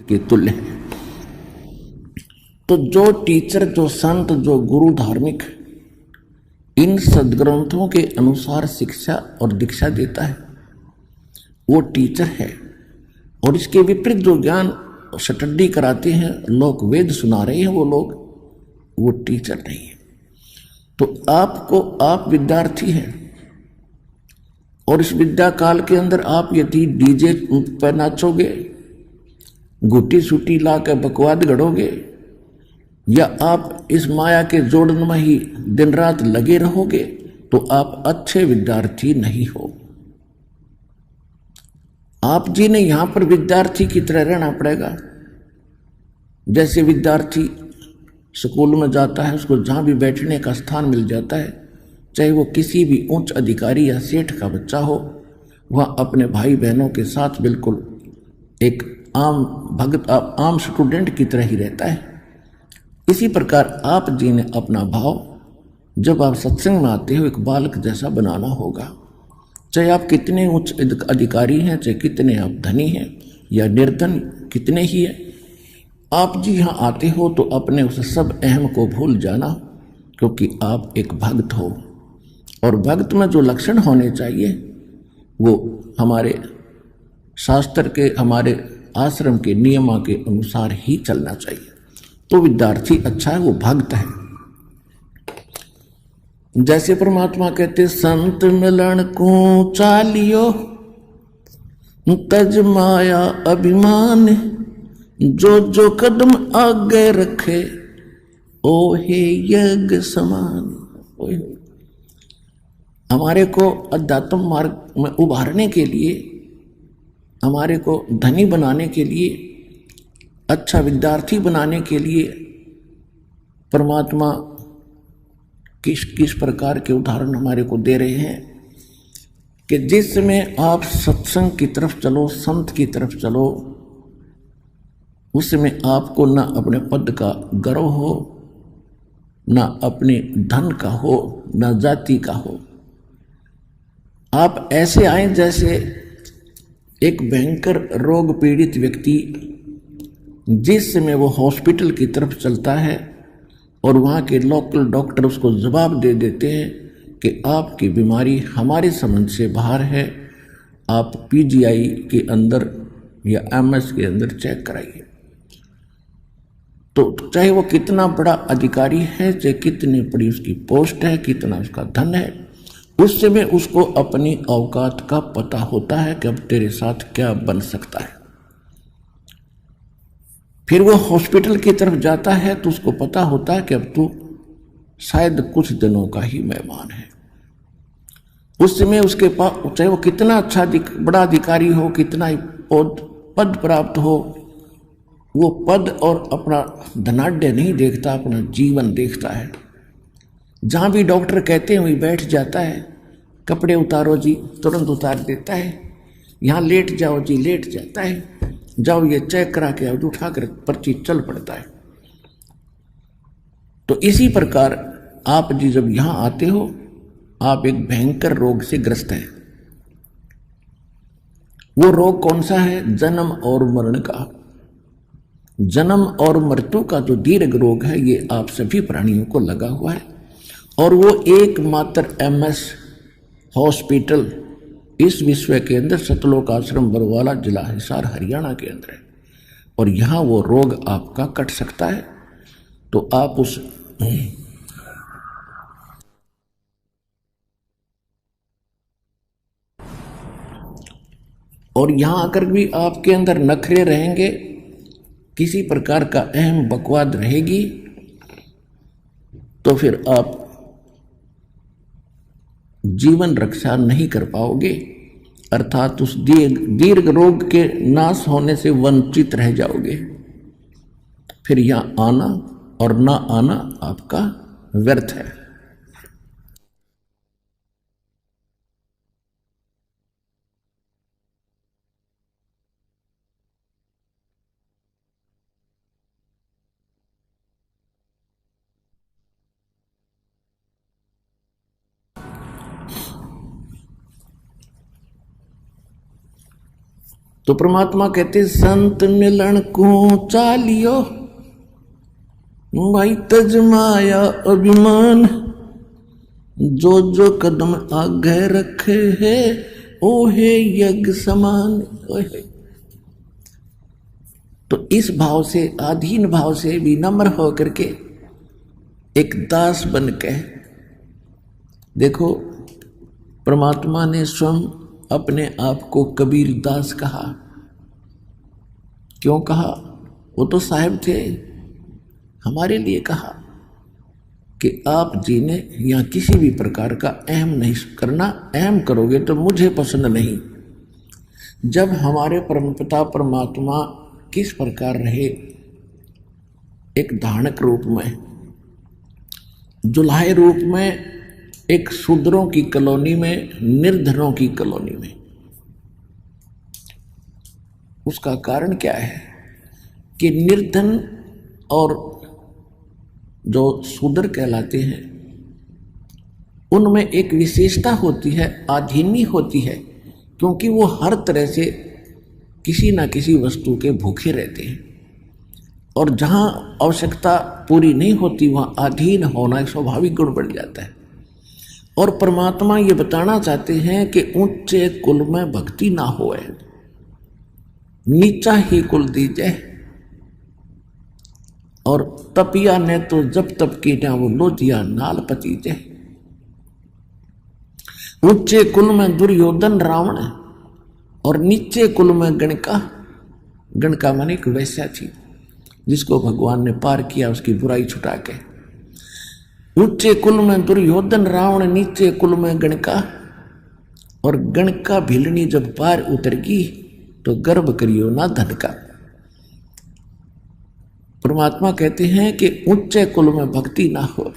के तुल्य है। तो जो टीचर, जो संत, जो गुरु, धार्मिक इन सदग्रंथों के अनुसार शिक्षा और दीक्षा देता है वो टीचर है। और इसके विपरीत जो ज्ञान स्टडी कराते हैं, लोग वेद सुना रहे हैं, वो लोग, वो टीचर नहीं है। तो आपको, आप विद्यार्थी हैं और इस विद्या काल के अंदर आप यदि डीजे पर नाचोगे, गुटी सूटी ला के बकवाद गढ़ोगे, या आप इस माया के जोड़न में ही दिन रात लगे रहोगे, तो आप अच्छे विद्यार्थी नहीं हो। आप जी ने यहां पर विद्यार्थी की तरह रहना पड़ेगा। जैसे विद्यार्थी स्कूल में जाता है, उसको जहां भी बैठने का स्थान मिल जाता है, चाहे वो किसी भी उच्च अधिकारी या सेठ का बच्चा हो, वह अपने भाई बहनों के साथ बिल्कुल एक आम भगत, आम स्टूडेंट की तरह ही रहता है। इसी प्रकार आप जी ने अपना भाव जब आप सत्संग में आते हो एक बालक जैसा बनाना होगा। चाहे आप कितने उच्च अधिकारी हैं, चाहे कितने आप धनी हैं या निर्धन कितने ही हैं, आप जी यहाँ आते हो तो अपने उस सब अहम को भूल जाना, क्योंकि आप एक भक्त हो। और भक्त में जो लक्षण होने चाहिए वो हमारे शास्त्र के, हमारे आश्रम के नियमों के अनुसार ही चलना चाहिए। तो विद्यार्थी अच्छा है, वो भक्त है। जैसे परमात्मा कहते संत मिलन को चालियो, तज माया अभिमान, जो जो कदम आगे रखे ओ हे यज्ञ समान। हमारे को अध्यात्म मार्ग में उभारने के लिए, हमारे को धनी बनाने के लिए, अच्छा विद्यार्थी बनाने के लिए परमात्मा किस किस प्रकार के उदाहरण हमारे को दे रहे हैं कि जिसमें आप सत्संग की तरफ चलो, संत की तरफ चलो, उसमें आपको ना अपने पद का गर्व हो, ना अपने धन का हो, ना जाति का हो। आप ऐसे आए जैसे एक भयंकर रोग पीड़ित व्यक्ति जिस समय वो हॉस्पिटल की तरफ चलता है और वहाँ के लोकल डॉक्टर उसको जवाब दे देते हैं कि आपकी बीमारी हमारे समझ से बाहर है, आप पीजीआई के अंदर या एमएस के अंदर चेक कराइए। तो चाहे वो कितना बड़ा अधिकारी है, चाहे कितनी बड़ी उसकी पोस्ट है, कितना उसका धन है, उस समय उसको अपनी औकात का पता होता है कि अब तेरे साथ क्या बन सकता है। फिर वो हॉस्पिटल की तरफ जाता है तो उसको पता होता है कि अब तू शायद कुछ दिनों का ही मेहमान है। उस समय उसके पास, चाहे वो कितना अच्छा बड़ा अधिकारी हो, कितना ही पद प्राप्त हो, वो पद और अपना धनाढ्य नहीं देखता, अपना जीवन देखता है। जहां भी डॉक्टर कहते हैं वही बैठ जाता है। कपड़े उतारो जी, तुरंत उतार देता है। यहाँ लेट जाओ जी, लेट जाता है। जाओ ये चेक करा के आओ, उठाकर पर्ची चल पड़ता है। तो इसी प्रकार आप जी जब यहां आते हो, आप एक भयंकर रोग से ग्रस्त हैं। वो रोग कौन सा है? जन्म और मरण का। जन्म और मृत्यु का जो दीर्घ रोग है, ये आप सभी प्राणियों को लगा हुआ है। और वो एकमात्र एमएस हॉस्पिटल इस विश्व के अंदर सतलोक आश्रम बरवाला, जिला हिसार, हरियाणा के अंदर है। और यहां वो रोग आपका कट सकता है। तो आप उस और यहां आकर भी आपके अंदर नखरे रहेंगे, किसी प्रकार का अहम बकवाद रहेगी, तो फिर आप जीवन रक्षा नहीं कर पाओगे, अर्थात उस दीर्घ रोग के नाश होने से वंचित रह जाओगे। फिर यहां आना और ना आना आपका व्यर्थ है। तो परमात्मा कहते संत मिलन को चालियो भाई तजमाया अभिमान, जो जो कदम आगे रखे है ओहे यज्ञ समान। ओहे। तो इस भाव से, अधीन भाव से विनम्र होकर के एक दास बन के देखो, परमात्मा ने स्वयं अपने आप को कबीर दास कहा। क्यों कहा? वो तो साहिब थे, हमारे लिए कहा कि आप जी ने यहाँ किसी भी प्रकार का अहम नहीं करना, अहम करोगे तो मुझे पसंद नहीं। जब हमारे परमपिता परमात्मा किस प्रकार रहे, एक धानक रूप में, जुल्हाए रूप में, एक शूद्रों की कॉलोनी में, निर्धनों की कॉलोनी में। उसका कारण क्या है कि निर्धन और जो शूद्र कहलाते हैं उनमें एक विशेषता होती है, आधीनी होती है, क्योंकि वो हर तरह से किसी ना किसी वस्तु के भूखे रहते हैं और जहाँ आवश्यकता पूरी नहीं होती वहाँ अधीन होना एक स्वाभाविक गुण बढ़ जाता है। और परमात्मा ये बताना चाहते हैं कि ऊंचे कुल में भक्ति ना होए, नीचा ही कुल दीजिए। और तपिया ने तो जब तप की ना वो लोधिया नाल पतीजे। ऊंचे कुल में दुर्योधन रावण और नीचे कुल में गणका। गणका माने एक वैश्या थी जिसको भगवान ने पार किया उसकी बुराई छुटा के। ऊंचे कुल में दुर्योधन रावण, नीचे कुल में गणका। और गणका भिलनी जब पार उतरगी तो गर्व करियो ना धन का। परमात्मा कहते हैं कि ऊंचे कुल में भक्ति ना हो।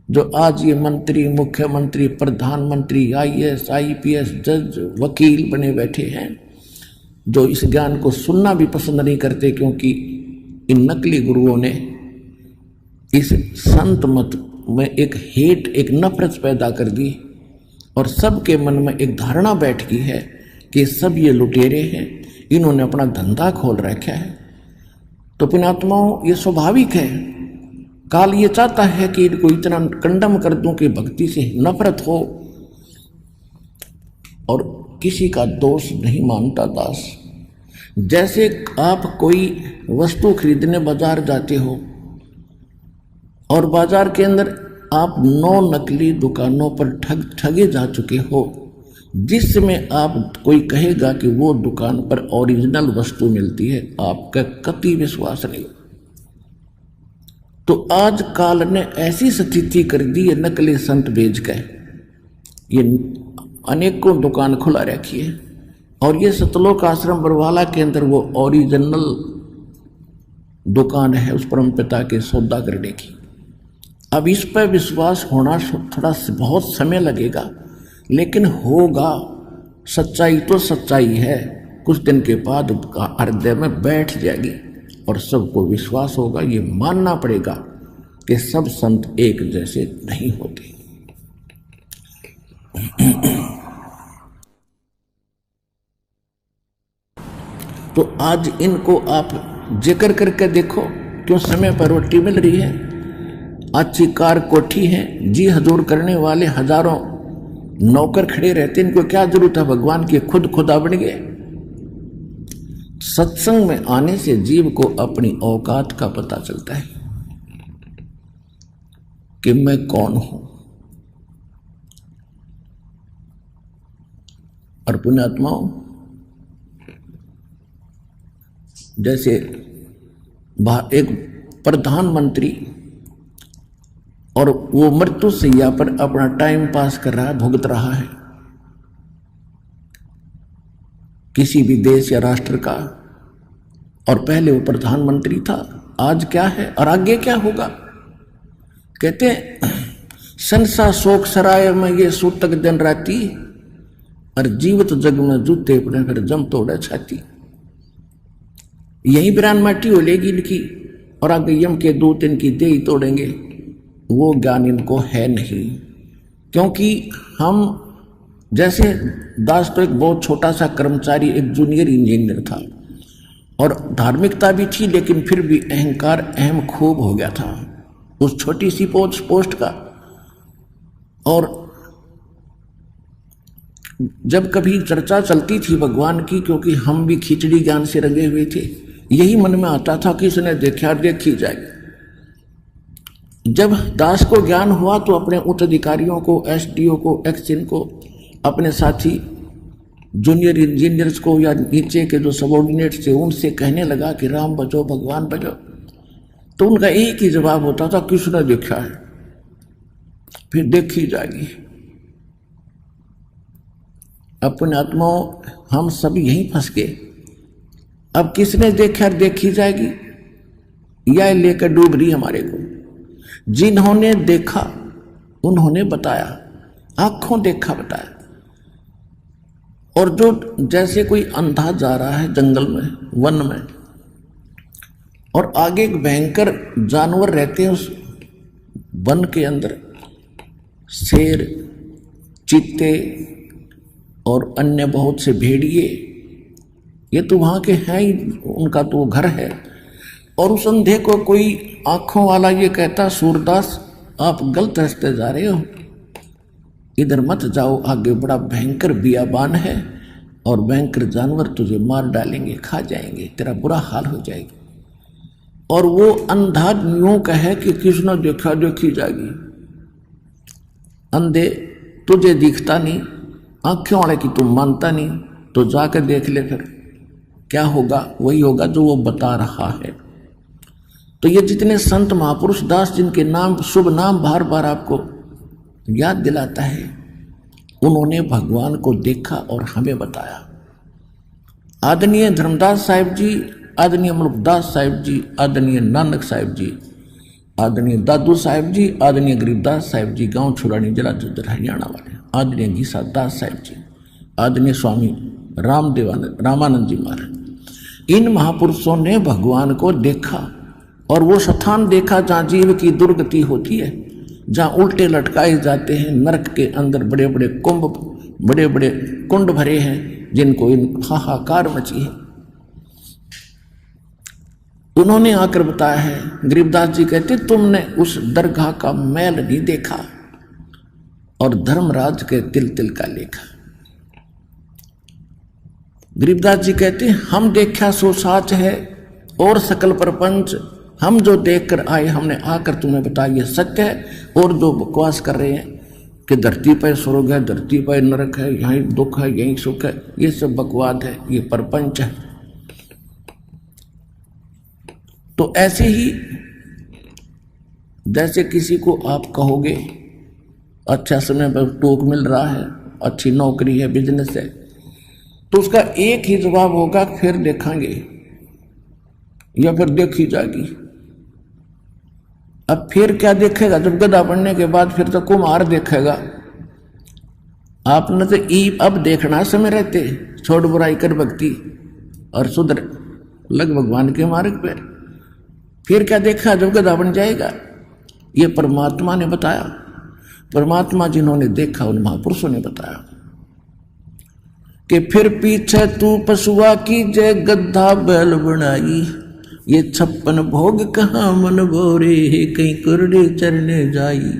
जो आज ये मंत्री, मुख्यमंत्री, प्रधानमंत्री, IAS, IPS, जज, वकील बने बैठे हैं, जो इस ज्ञान को सुनना भी पसंद नहीं करते क्योंकि इन नकली गुरुओं ने इस संत मत में एक हेट, एक नफरत पैदा कर दी और सबके मन में एक धारणा बैठ गई है कि सब ये लुटेरे हैं, इन्होंने अपना धंधा खोल रखा है। तो पुण्यात्माओं, ये स्वाभाविक है। काल ये चाहता है कि इनको इतना कंडम कर दूं कि भक्ति से नफरत हो। और किसी का दोष नहीं मानता दास। जैसे आप कोई वस्तु खरीदने बाजार जाते हो और बाजार के अंदर आप 9 नकली दुकानों पर ठगे जा चुके हो, जिसमें आप कोई कहेगा कि वो दुकान पर ओरिजिनल वस्तु मिलती है, आपका कतई विश्वास नहीं। तो आज काल ने ऐसी स्थिति कर दी है, नकली संत बेच गए। ये अनेकों दुकान खुला रखी है और ये सतलोक आश्रम बरवाला के अंदर वो ओरिजिनल दुकान है उस परम पिता के सौदा करने की। अब इस पर विश्वास होना थोड़ा बहुत समय लगेगा, लेकिन होगा। सच्चाई तो सच्चाई है, कुछ दिन के बाद हृदय में बैठ जाएगी और सबको विश्वास होगा। ये मानना पड़ेगा कि सब संत एक जैसे नहीं होते। तो आज इनको आप जिक्र करके देखो, क्यों समय पर रोटी मिल रही है, अच्छी कार कोठी है, जी हजूर करने वाले हजारों नौकर खड़े रहते, इनको क्या जरूरत है भगवान की, खुद खुदा बन गए। सत्संग में आने से जीव को अपनी औकात का पता चलता है कि मैं कौन हूं। और पुण्यात्माओं, जैसे एक प्रधानमंत्री और वो मृत्यु सैया पर अपना टाइम पास कर रहा है, भुगत रहा है किसी भी देश या राष्ट्र का, और पहले वो प्रधानमंत्री था, आज क्या है और आगे क्या होगा। कहते हैं संसा शोक सराय में ये सूतक दिन राती, और जीवित जग में जूते अपने फिर जम तोड़ा छाती। यही बिरान माटी हो लेगी इनकी और आगे यम के दूत इनकी देह तोड़ेंगे। वो ज्ञान इनको है नहीं, क्योंकि हम जैसे दास तो एक बहुत छोटा सा कर्मचारी, एक जूनियर इंजीनियर था और धार्मिकता भी थी, लेकिन फिर भी अहंकार अहम खूब हो गया था उस छोटी सी पोस्ट का। और जब कभी चर्चा चलती थी भगवान की, क्योंकि हम भी खिचड़ी ज्ञान से रंगे हुए थे, यही मन में आता था कि इसने देखा देखी जाए। जब दास को ज्ञान हुआ तो अपने उच्च अधिकारियों को, एसडीओ को, एक्सिन को, अपने साथी जूनियर इंजीनियर्स को या नीचे के जो सबॉर्डिनेट्स थे उनसे कहने लगा कि राम बचो भगवान बचो। तो उनका एक ही जवाब होता था, किसने देखा है, फिर देखी जाएगी। अपने आत्माओं हम सब यहीं फंस गए। अब किसने देखा देखी जाएगी, यह लेकर डूब रही हमारे को। जिन्होंने देखा उन्होंने बताया, आंखों देखा बताया। और जो जैसे कोई अंधा जा रहा है जंगल में, वन में, और आगे एक भयंकर जानवर रहते हैं उस वन के अंदर, शेर, चीते और अन्य बहुत से भेड़िए, ये तो वहाँ के हैं ही, उनका तो घर है। और उस अंधे को कोई आंखों वाला ये कहता, सूरदास आप गलत रास्ते जा रहे हो, इधर मत जाओ, आगे बड़ा भयंकर बियाबान है और भयंकर जानवर तुझे मार डालेंगे, खा जाएंगे, तेरा बुरा हाल हो जाएगा। और वो अंधा यूं कहे कि किसने देखा देखी जाएगी। अंधे तुझे दिखता नहीं, आंखें वाले की तुम मानता नहीं, तो जाकर देख ले, फिर क्या होगा, वही होगा जो वो बता रहा है। तो ये जितने संत महापुरुष दास, जिनके नाम, शुभ नाम बार बार आपको याद दिलाता है, उन्होंने भगवान को देखा और हमें बताया। आदरणीय धर्मदास साहिब जी, आदरणीय मुल्कदास साहिब जी, आदरणीय नानक साहिब जी, आदरणीय दादू साहिब जी, आदरणीय गरीबदास साहिब जी, गांव छुड़ानी, जिला झज्जर, हरियाणा वाले, आदरणीय गीसा दास साहिब जी, आदरणीय स्वामी रामानंद जी महाराज, इन महापुरुषों ने भगवान को देखा। और वो स्थान देखा जहाँ जीव की दुर्गति होती है, जहाँ उल्टे लटकाए जाते हैं, नरक के अंदर बड़े बड़े कुंभ, बड़े बड़े कुंड भरे हैं, जिनको इन हाहाकार मची है। उन्होंने आकर बताया है। गरीबदास जी कहते, तुमने उस दरगाह का मैल नहीं देखा और धर्मराज के तिल तिल का लेखा। गरीबदास जी कहते, हम देखा सो साच है और सकल प्रपंच, हम जो देखकर आए हमने आकर तुम्हें बताया ये सत्य है। और जो बकवास कर रहे हैं कि धरती पर स्वर्ग है, धरती पर नरक है, यहीं दुख है, यहीं सुख है, ये सब बकवाद है, ये प्रपंच है। तो ऐसे ही जैसे किसी को आप कहोगे अच्छा समय पर टोक मिल रहा है, अच्छी नौकरी है, बिजनेस है, तो उसका एक ही जवाब होगा, फिर देखेंगे या फिर देखी जाएगी। अब फिर क्या देखेगा, जब गधा पढ़ने के बाद फिर तो कुम्हार देखेगा। आपने तो अब देखना समय रहते, छोड़ बुराई कर भक्ति और सुधर लग भगवान के मार्ग पर। फिर क्या देखा जब गधा बन जाएगा। ये परमात्मा ने बताया, परमात्मा जिन्होंने देखा उन महापुरुषों ने बताया कि फिर पीछे तू पशुआ की जय गद्दा बैल बनाई, ये 56 भोग कहाँ मन भोरे, कहीं कुरडे चरने जाई।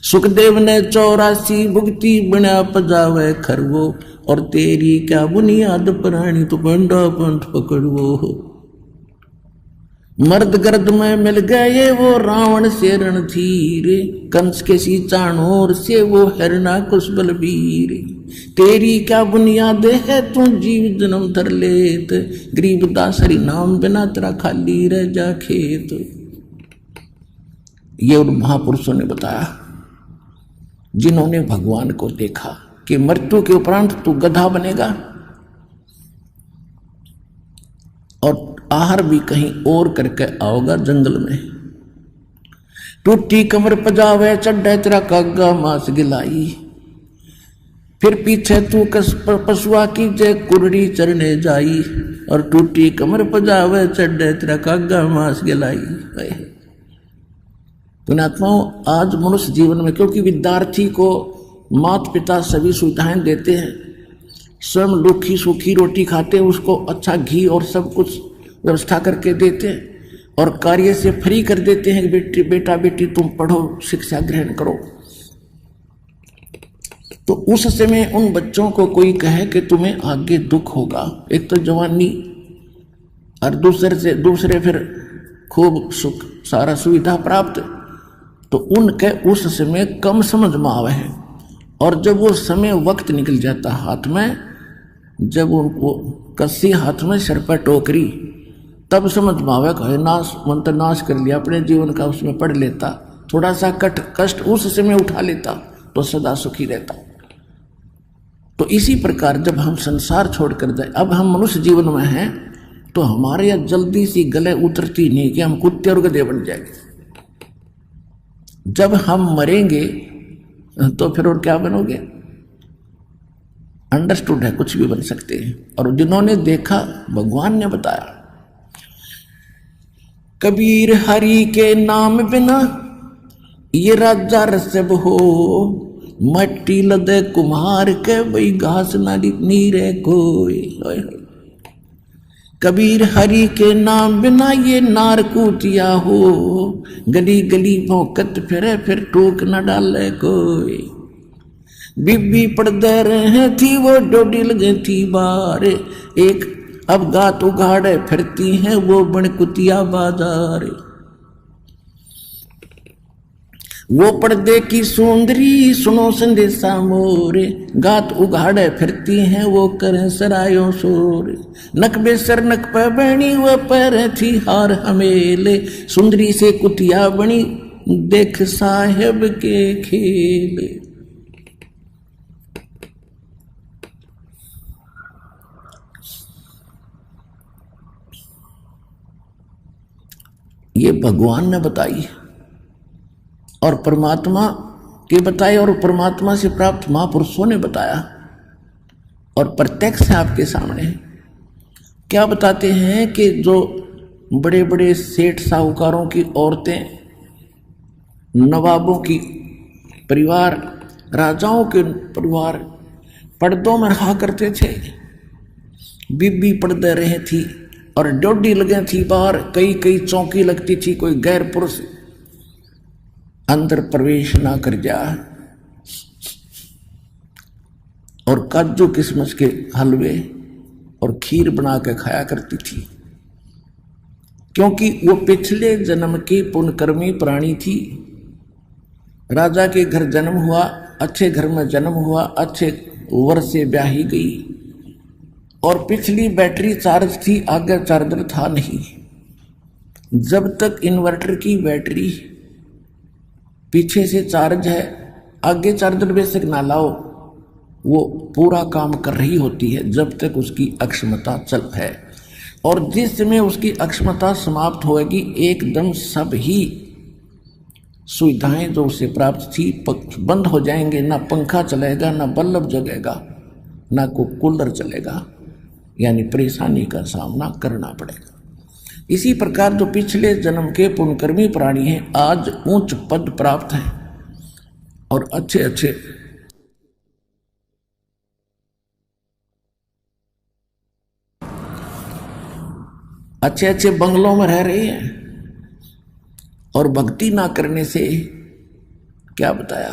सुखदेव ने 84 भुगती बना पजावे खरवो, और तेरी क्या बुनियाद प्राणी तू बंडा पंथ पकड़वो। मर्द गर्द में मिल गए वो रावण से रणधीर, कंस के सी चाणोर से वो हरना कुश बलबीर। तेरी क्या बुनियाद है तू जीव जन्म धर लेत, गरीबदास हरि नाम बिना तेरा खाली रह जा खेत। ये उन महापुरुषों ने बताया जिन्होंने भगवान को देखा कि मृत्यु के उपरांत तू गधा बनेगा और आहार भी कहीं और करके आओगा जंगल में। टूटी कमर पजावे चढ़े तेरा कागा मांस गिलाई, फिर पीछे तू पशुआ की जय कुरड़ी चरने जाई, और टूटी कमर पजावे चढ़े तेरा कागा मांस गिलाई। पुण्यात्माओं, आज मनुष्य जीवन में क्योंकि विद्यार्थी को माता पिता सभी सुविधाएं देते हैं, स्वयं रूखी सूखी रोटी खाते हैं, उसको अच्छा घी और सब कुछ व्यवस्था करके देते हैं और कार्य से फ्री कर देते हैं कि बेटा बेटी तुम पढ़ो, शिक्षा ग्रहण करो। तो उस समय उन बच्चों को कोई कहे कि तुम्हें आगे दुख होगा, एक तो जवानी और दूसरे फिर खूब सुख सारा सुविधा प्राप्त, तो उनके उस समय कम समझ में आवे है। और जब वो समय वक्त निकल जाता हाथ में, जब उनको कस्सी हाथ में सिर पर टोकरी, तब समझ में आवे कहे नाश मंत्र नाश कर लिया अपने जीवन का, उसमें पढ़ लेता, थोड़ा सा कष्ट उस समय उठा लेता तो सदा सुखी रहता। तो इसी प्रकार जब हम संसार छोड़कर जाए, अब हम मनुष्य जीवन में हैं, तो हमारे यहाँ जल्दी सी गले उतरती नहीं कि हम कुत्ते और गधे बन जाएंगे। जब हम मरेंगे तो फिर और क्या बनोगे? अंडरस्टूड है, कुछ भी बन सकते हैं। और जिन्होंने देखा, भगवान ने बताया, कबीर हरि के नाम बिना ये राजा रसब हो, मट्टी लदे कुम्हार के वही घास ना नीरे कोई। कबीर हरि के नाम बिना ये नार कूटिया हो, गली गली भौंकत फिरे फिर टोक न डाले कोई। बीबी पड़दे रहे थी वो डोडी लगे थी बार, एक अब गात उगाड़े फिरती हैं वो बनकुतिया बाजार। वो पर्दे की सुंदरी सुनो संदेशा मोरे, गात उगाड़े फिरती हैं वो करें सरायों शोर। नकबे सर नक पे बनी वो पैर थी हार हमेले, सुंदरी से कुतिया बनी देख साहेब के खेले। ये भगवान ने बताई और परमात्मा के बताए और परमात्मा से प्राप्त महापुरुषों ने बताया और प्रत्यक्ष है आपके सामने। क्या बताते हैं कि जो बड़े बड़े सेठ साहूकारों की औरतें, नवाबों की परिवार, राजाओं के परिवार पर्दों में रहा करते थे। बीबी पर्दे रहे थी और डोडी लगे थी बाहर, कई कई चौकी लगती थी, कोई गैर पुरुष अंदर प्रवेश ना कर जा। और काजू किशमिश के हलवे और खीर बना के खाया करती थी, क्योंकि वो पिछले जन्म की पुण्यकर्मी प्राणी थी। राजा के घर जन्म हुआ, अच्छे घर में जन्म हुआ, अच्छे वर से ब्याही गई और पिछली बैटरी चार्ज थी, आगे चार्जर था नहीं। जब तक इन्वर्टर की बैटरी पीछे से चार्ज है, आगे चार्जर बेशक ना लाओ, वो पूरा काम कर रही होती है जब तक उसकी अक्षमता चल है। और जिस समय उसकी अक्षमता समाप्त होगी, एकदम सब ही सुविधाएं जो उसे प्राप्त थी बंद हो जाएंगे। ना पंखा चलेगा, ना बल्ब जगेगा, ना को कूलर चलेगा, यानी परेशानी का सामना करना पड़ेगा। इसी प्रकार जो पिछले जन्म के पुण्यकर्मी प्राणी हैं, आज उच्च पद प्राप्त हैं और अच्छे अच्छे बंगलों में रह रहे हैं। और भक्ति ना करने से क्या बताया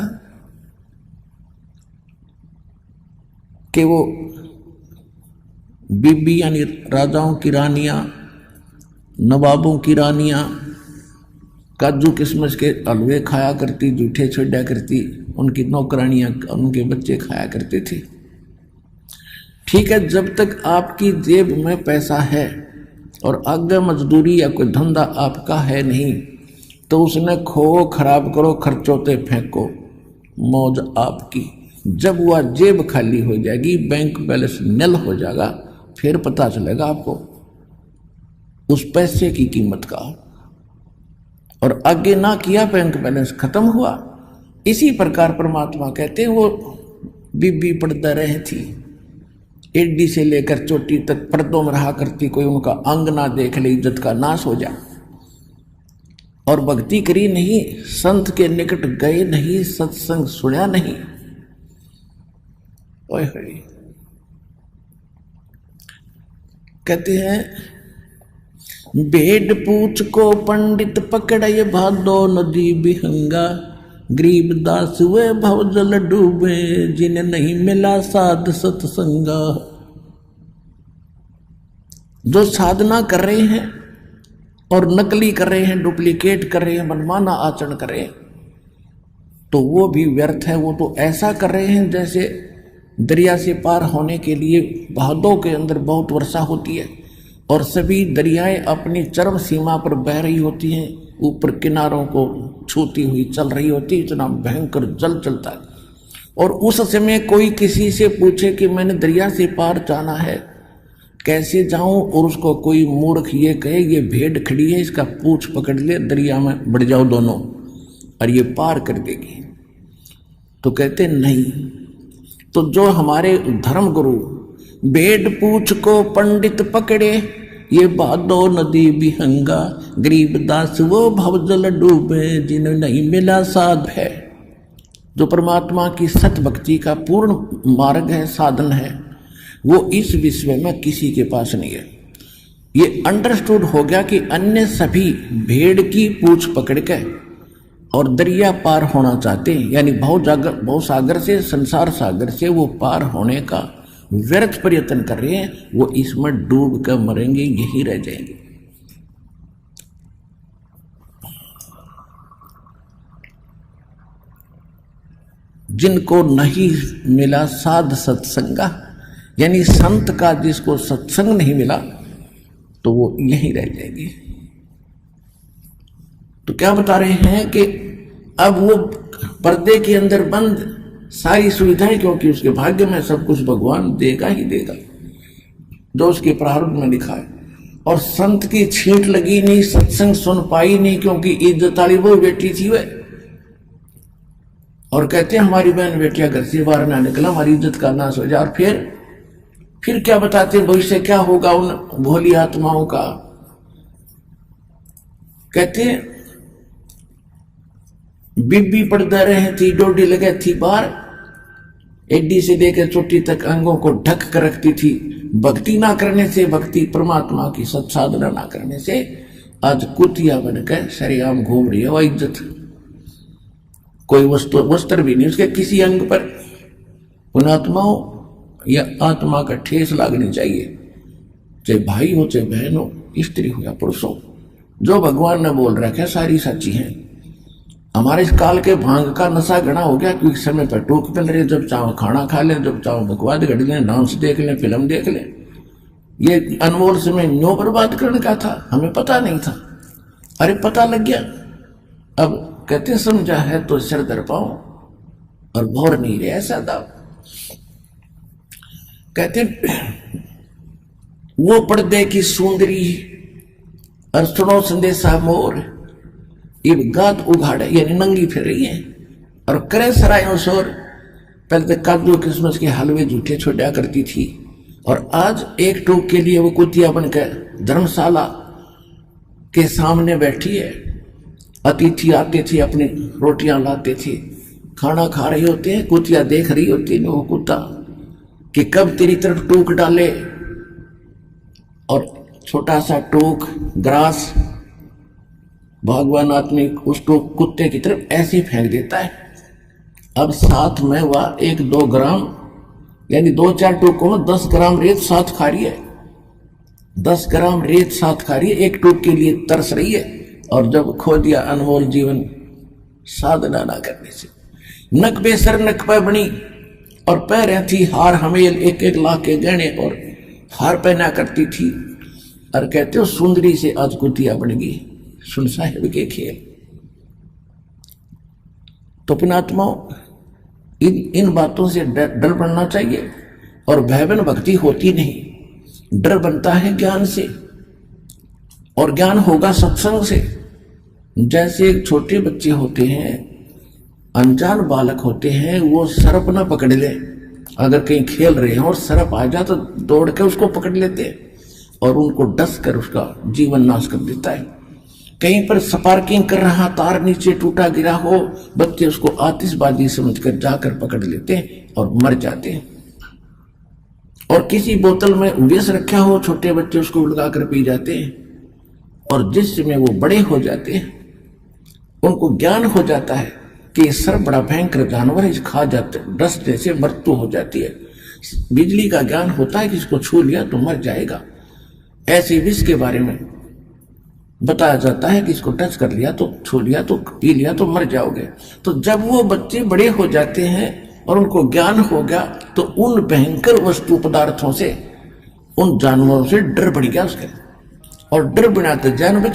कि वो बीबी यानी राजाओं की रानियां, नवाबों की रानियां काजू किशमिश के हलवे खाया करती, जूठे छोड़ा करती, उनकी नौकरानियां, उनके बच्चे खाया करते थे। ठीक है, जब तक आपकी जेब में पैसा है और आगे मजदूरी या कोई धंधा आपका है नहीं, तो उसने खो खराब करो, खर्चों ते फेंको, मौज आपकी। जब वह जेब खाली हो जाएगी, बैंक बैलेंस नल हो जाएगा, फिर पता चलेगा आपको उस पैसे की कीमत का। और आगे ना किया, बैंक बैलेंस खत्म हुआ। इसी प्रकार परमात्मा कहते हैं वो बीबी पर्दा रहे थी, एडी से लेकर चोटी तक पर्दों में रहा करती, कोई उनका अंग ना देख ले, इज्जत का नाश हो जाए। और भक्ति करी नहीं, संत के निकट गए नहीं, सत्संग सुना नहीं, ओए होए। कहते हैं भेड़ पूछ को पंडित पकड़े भादो नदी बिहंगा, गरीबदास वे भव जल डूबे जिन्हें नहीं मिला साध सत्संगा। जो साधना कर रहे हैं और नकली कर रहे हैं, डुप्लीकेट कर रहे हैं, मनमाना आचरण कर रहे हैं, तो वो भी व्यर्थ है। वो तो ऐसा कर रहे हैं जैसे दरिया से पार होने के लिए भादों के अंदर बहुत वर्षा होती है और सभी दरियाएं अपनी चरम सीमा पर बह रही होती हैं, ऊपर किनारों को छूती हुई चल रही होती है, इतना भयंकर जल चलता है। और उस समय कोई किसी से पूछे कि मैंने दरिया से पार जाना है, कैसे जाऊं, और उसको कोई मूर्ख ये कहे ये भेड़ खड़ी है, इसका पूंछ पकड़ ले, दरिया में बढ़ जाओ दोनों और ये पार कर देगी, तो कहते नहीं। तो जो हमारे धर्म गुरु भेड़ पूछ को पंडित पकड़े ये भादो नदी बिहंगा, गरीबदास वो भवजल डूबे जिन्हें नहीं मिला साध है। जो परमात्मा की सत भक्ति का पूर्ण मार्ग है, साधन है, वो इस विश्व में किसी के पास नहीं है। ये अंडरस्टूड हो गया कि अन्य सभी भेड़ की पूंछ पकड़ के और दरिया पार होना चाहते हैं, यानी भव सागर से, संसार सागर से वो पार होने का व्यर्थ प्रयत्न कर रहे हैं। वो इसमें डूब कर मरेंगे, यही रह जाएंगे। जिनको नहीं मिला साध सत्संगा, यानी संत का जिसको सत्संग नहीं मिला तो वो यहीं रह जाएगी। तो क्या बता रहे हैं कि अब वो पर्दे के अंदर बंद सारी सुविधाएं, क्योंकि उसके भाग्य में सब कुछ भगवान देगा ही देगा जो उसके प्रारब्ध में लिखा है। और संत की छींट लगी नहीं, सत्संग सुन पाई नहीं, क्योंकि इज्जत वाली वो बेटी थी वह। और कहते हैं हमारी बहन बेटियां घर से बाहर ना निकला, हमारी इज्जत का नाश हो जाए। और फिर क्या बताते हैं भविष्य क्या होगा उन भोली आत्माओं का। कहते हैं बीबी पर्दा रहे थी, डोडी लगे थी बाहर, एडी से लेकर चोटी तक अंगों को ढक कर रखती थी। भक्ति ना करने से, भक्ति परमात्मा की सत्साधना ना करने से आज कुतिया बनकर सरेआम घूम रही है। वह इज्जत, कोई वस्त्र भी नहीं उसके किसी अंग पर। उन आत्माओं या आत्मा का ठेस लागनी चाहिए, चाहे भाई हो, चाहे बहन हो, स्त्री हो या पुरुष हो। जो भगवान ने बोल रखा है सारी सच्ची है। हमारे इस काल के भांग का नशा घना हो गया, क्योंकि समय पर टोक मिल रहे, जब चाहो खाना खा लें, जब चाहो बकवाद घट लें, डांस देख लें, फिल्म देख लें। ये अनमोल समय न्यो बर्बाद करने का था, हमें पता नहीं था। अरे पता लग गया। अब कहते समझा है तो सिर दर पाओ और भौर नहीं रहे, ऐसा दाव। कहते वो पर्दे की सुंदरी और सुनो संदेशा मोर, ये गात उघाड़े यानी नंगी फिर रही है और करे सरायों शोर। पहले तो काजू किस्मस के हलवे झूठे छोड़ा करती थी, और आज एक टूक के लिए वो कुतिया बनकर धर्मशाला के सामने बैठी है। अतिथि आते थे, अपनी रोटियां लाते थे, खाना खा रहे होते हैं, कुतिया देख रही होती है वो कुत्ता कि कब तेरी तरफ टूक डाले। और छोटा सा टूक ग्रास भगवान आदमी उसको कुत्ते की तरफ ऐसे फेंक देता है। अब साथ में वह 1-2 ग्राम यानी 2-4 टूकों में 10 ग्राम रेत साथ खा रही है। 10 ग्राम रेत साथ खा रही है, एक टूक के लिए तरस रही है। और जब खो दिया अनमोल जीवन साधना ना करने से। नक बेसर नक पे बनी और पैर थी हार हमेल, 1-1 लाख के गहने और हार पहना करती थी। और कहते हो सुंदरी से आज कुतिया बन गई, सुन साहिब के खेल। तो पुणात्माओं इन बातों से डर बनना चाहिए। और भयवन भक्ति होती नहीं, डर बनता है ज्ञान से, और ज्ञान होगा सत्संग से। जैसे एक छोटे बच्चे होते हैं, अनजान बालक होते हैं, वो सर्प ना पकड़ ले, अगर कहीं खेल रहे हैं और सर्प आ जाए तो दौड़ के उसको पकड़ लेते हैं और उनको डस कर उसका जीवन नाश कर देता है। कहीं पर स्पार्किंग कर रहा, तार नीचे टूटा गिरा हो, बच्चे उसको आतिशबाजी समझकर जाकर पकड़ लेते हैं और मर जाते हैं। और किसी बोतल में विष रखा हो, छोटे बच्चे उसको उलगा कर पी जाते हैं, और जिस समय वो बड़े हो जाते हैं उनको ज्ञान हो जाता है कि ये सर बड़ा भयंकर जानवर है, इस खा जाते दस्त जैसे मृत्यु हो जाती है। बिजली का ज्ञान होता है कि इसको छू लिया तो मर जाएगा। ऐसे विष के बारे में बताया जाता है कि इसको टच कर लिया तो, छू लिया तो, पी लिया तो मर जाओगे। तो जब वो बच्चे बड़े हो जाते हैं और उनको ज्ञान हो गया तो उन भयंकर वस्तु पदार्थों से, उन जानवरों से डर बढ़ गया उसके, और डर बिना तो जानवर